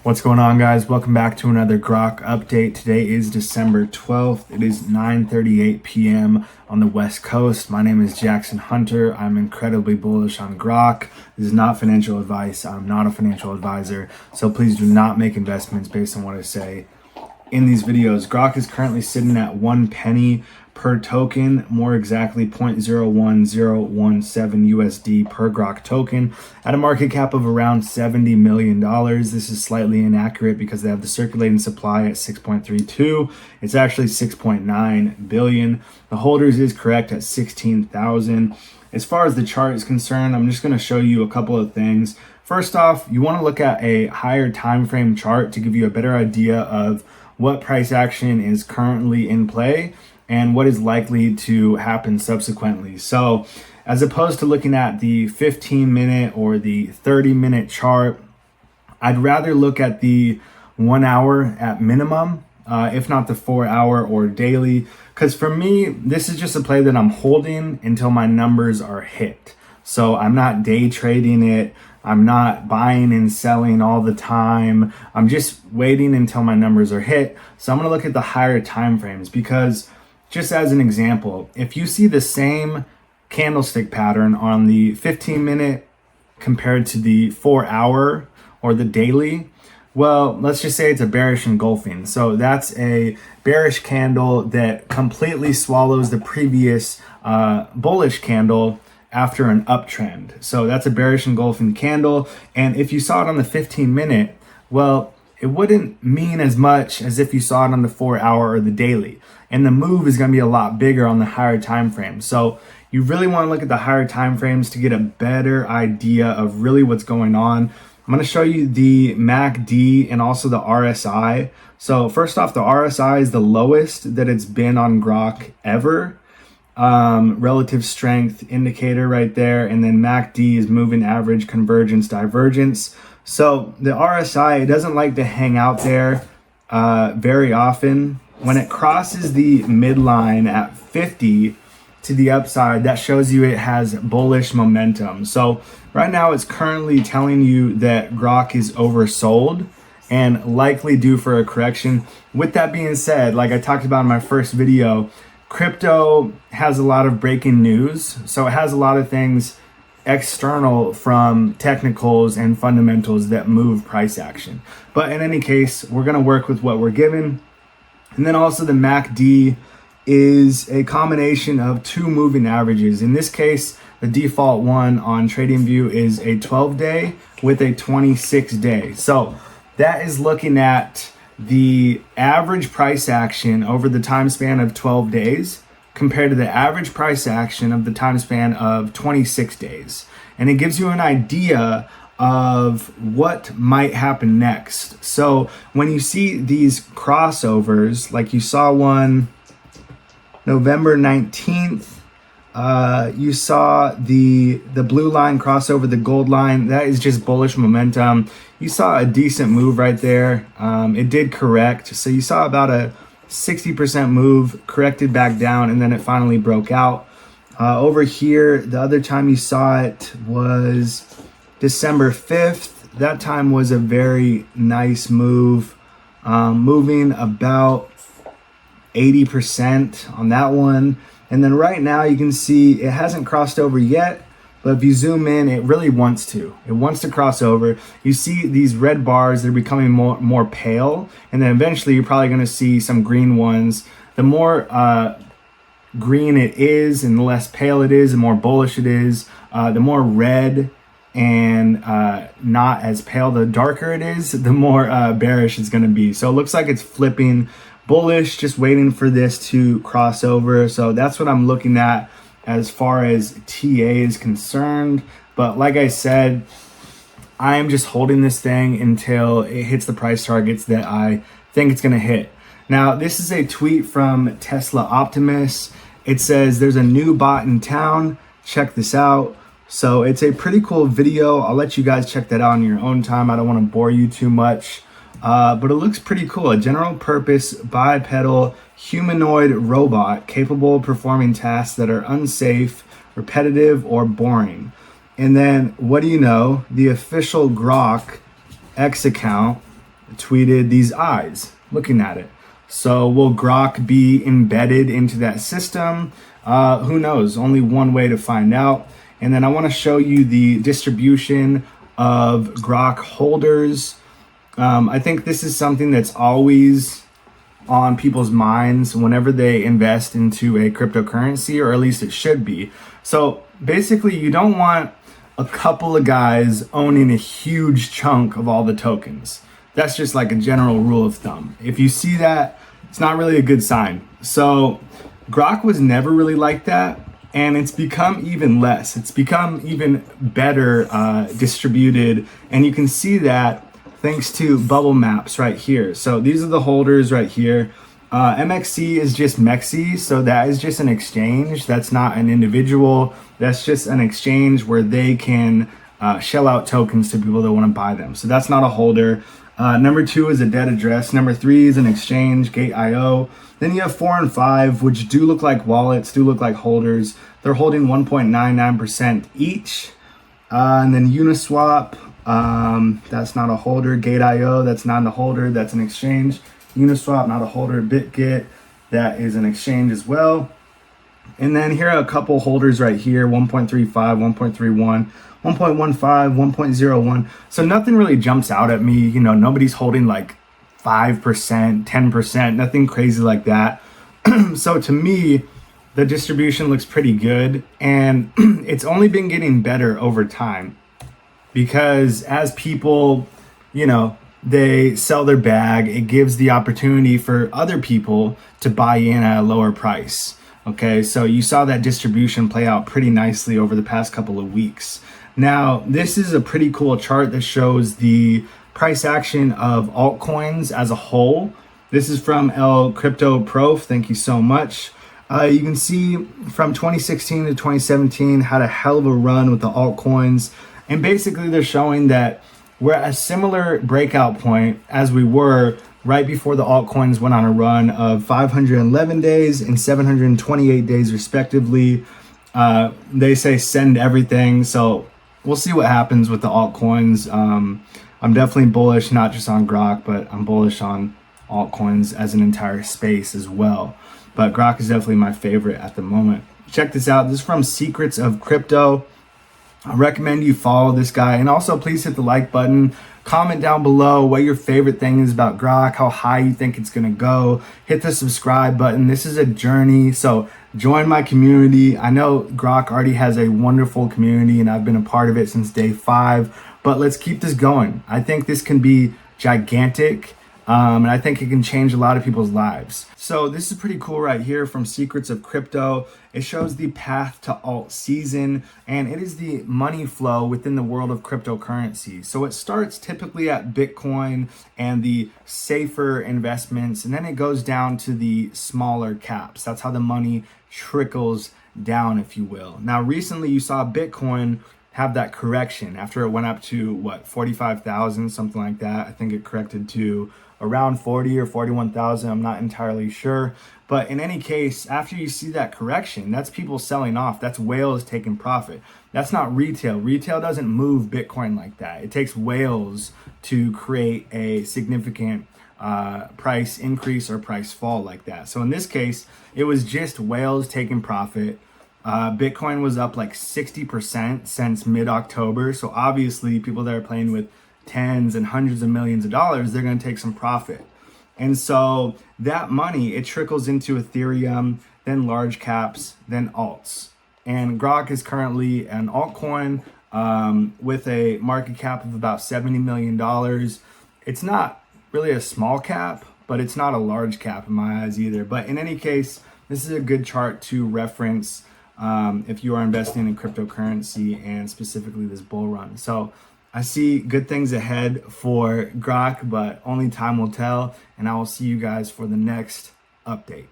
What's going on, guys? Welcome back to another GROK update. Today is December 12th. It is 9:38 p.m. on the West Coast. My name is Jackson Hunter. I'm incredibly bullish on GROK. This is not financial advice. I'm not a financial advisor, so please do not make investments based on what I say in these videos. GROK is currently sitting at 1 penny per token, more exactly 0.01017 USD per GROK token, at a market cap of around $70 million. This is slightly inaccurate because they have the circulating supply at 6.32. It's actually 6.9 billion. The holders is correct at 16,000. As far as the chart is concerned, I'm just going to show you a couple of things. First off, you want to look at a higher time frame chart to give you a better idea of what price action is currently in play and what is likely to happen subsequently. So as opposed to looking at the 15-minute or the 30-minute chart, I'd rather look at the 1 hour at minimum, if not the 4 hour or daily. Because for me, this is just a play that I'm holding until my numbers are hit. So I'm not day trading it. I'm not buying and selling all the time. I'm just waiting until my numbers are hit. So I'm going to look at the higher time frames because, just as an example, if you see the same candlestick pattern on the 15-minute compared to the 4 hour or the daily, well, let's just say it's a bearish engulfing. So that's a bearish candle that completely swallows the previous bullish candle after an uptrend. So that's a bearish engulfing candle. And if you saw it on the 15-minute, well, it wouldn't mean as much as if you saw it on the 4 hour or the daily. And the move is going to be a lot bigger on the higher time frame. So you really want to look at the higher time frames to get a better idea of really what's going on. I'm going to show you the MACD and also the RSI. So first off, the RSI is the lowest that it's been on GROK ever. Relative strength indicator right there. And then MACD is moving average convergence divergence. So the RSI, it doesn't like to hang out there very often. When it crosses the midline at 50 to the upside, that shows you it has bullish momentum. So right now it's currently telling you that GROK is oversold and likely due for a correction. With that being said, like I talked about in my first video, crypto has a lot of breaking news. So it has a lot of things external from technicals and fundamentals that move price action. But in any case, we're going to work with what we're given. And then also the MACD is a combination of two moving averages. In this case, the default one on TradingView is a 12-day with a 26-day. So that is looking at the average price action over the time span of 12 days compared to the average price action of the time span of 26 days. And it gives you an idea of what might happen next. So when you see these crossovers, like you saw one November 19th, you saw the blue line cross over the gold line. That is just bullish momentum. You saw a decent move right there. It did correct. So you saw about a 60% move, corrected back down, and then it finally broke out. Over here, the other time you saw it was December 5th. That time was a very nice move, moving about 80% on that one. And then right now you can see it hasn't crossed over yet, but if you zoom in, it really wants to. It wants to cross over. You see these red bars, they're becoming more pale, and then eventually you're probably going to see some green ones. The more green it is and the less pale it is, the more bullish it is. The more red and not as pale, the darker it is, the more bearish it's going to be. So it looks like it's flipping bullish, just waiting for this to cross over. So that's what I'm looking at as far as TA is concerned. But like I said, I am just holding this thing until it hits the price targets that I think it's going to hit. Now, this is a tweet from Tesla Optimus. It says, "There's a new bot in town. Check this out." So it's a pretty cool video. I'll let you guys check that out on your own time. I don't want to bore you too much. But it looks pretty cool. A general purpose bipedal humanoid robot capable of performing tasks that are unsafe, repetitive, or boring. And then, what do you know? The official GROK X account tweeted these eyes looking at it. So will GROK be embedded into that system? Who knows? Only one way to find out. And then I want to show you the distribution of GROK holders. I think this is something that's always on people's minds whenever they invest into a cryptocurrency, or at least it should be. So basically, you don't want a couple of guys owning a huge chunk of all the tokens. That's just like a general rule of thumb. If you see that, it's not really a good sign. So GROK was never really like that, and it's become even less. It's become even better distributed, and you can see that thanks to bubble maps right here. So these are the holders right here. MXC is just MEXC, so that is just an exchange. That's not an individual. That's just an exchange where they can shell out tokens to people that want to buy them. So that's not a holder. Number 2 is a dead address. Number 3 is an exchange, Gate.io. Then you have 4 and 5, which do look like wallets, do look like holders. They're holding 1.99% each. And then Uniswap, that's not a holder. Gate.io, that's not a holder, that's an exchange. Uniswap, not a holder. BitGet, that is an exchange as well. And then here are a couple holders right here, 1.35, 1.31, 1.15, 1.01. So nothing really jumps out at me. You know, nobody's holding like 5%, 10%, nothing crazy like that. So to me, the distribution looks pretty good, and it's only been getting better over time, because as people, you know, they sell their bag, it gives the opportunity for other people to buy in at a lower price. Okay, so you saw that distribution play out pretty nicely over the past couple of weeks. Now, this is a pretty cool chart that shows the price action of altcoins as a whole. This is from El Crypto Prof. Thank you so much. You can see from 2016 to 2017 had a hell of a run with the altcoins. And basically they're showing that we're at a similar breakout point as we were right before the altcoins went on a run of 511 days and 728 days respectively. They say send everything. So we'll see what happens with the altcoins. I'm definitely bullish, not just on GROK, but I'm bullish on altcoins as an entire space as well. But GROK is definitely my favorite at the moment. Check this out. This is from Secrets of Crypto. I recommend you follow this guy, and also please hit the like button. Comment down below what your favorite thing is about GROK, how high you think it's gonna go. Hit the subscribe button. This is a journey, so join my community. I know GROK already has a wonderful community, and I've been a part of it since day 5, but let's keep this going. I think this can be gigantic. And I think it can change a lot of people's lives. So this is pretty cool right here from Secrets of Crypto. It shows the path to alt season, and it is the money flow within the world of cryptocurrency. So it starts typically at Bitcoin and the safer investments, and then it goes down to the smaller caps. That's how the money trickles down, if you will. Now, recently you saw Bitcoin have that correction after it went up to what, 45,000, something like that. I think it corrected to around 40 or 41,000. I'm not entirely sure. But in any case, after you see that correction, that's people selling off. That's whales taking profit. That's not retail. Retail doesn't move Bitcoin like that. It takes whales to create a significant price increase or price fall like that. So in this case, it was just whales taking profit. Bitcoin was up like 60% since mid-October. So obviously people that are playing with tens and hundreds of millions of dollars, they're going to take some profit. And so that money, it trickles into Ethereum, then large caps, then alts. And GROK is currently an altcoin with a market cap of about $70 million. It's not really a small cap, but it's not a large cap in my eyes either. But in any case, this is a good chart to reference if you are investing in cryptocurrency and specifically this bull run. So I see good things ahead for GROK, but only time will tell, and I will see you guys for the next update.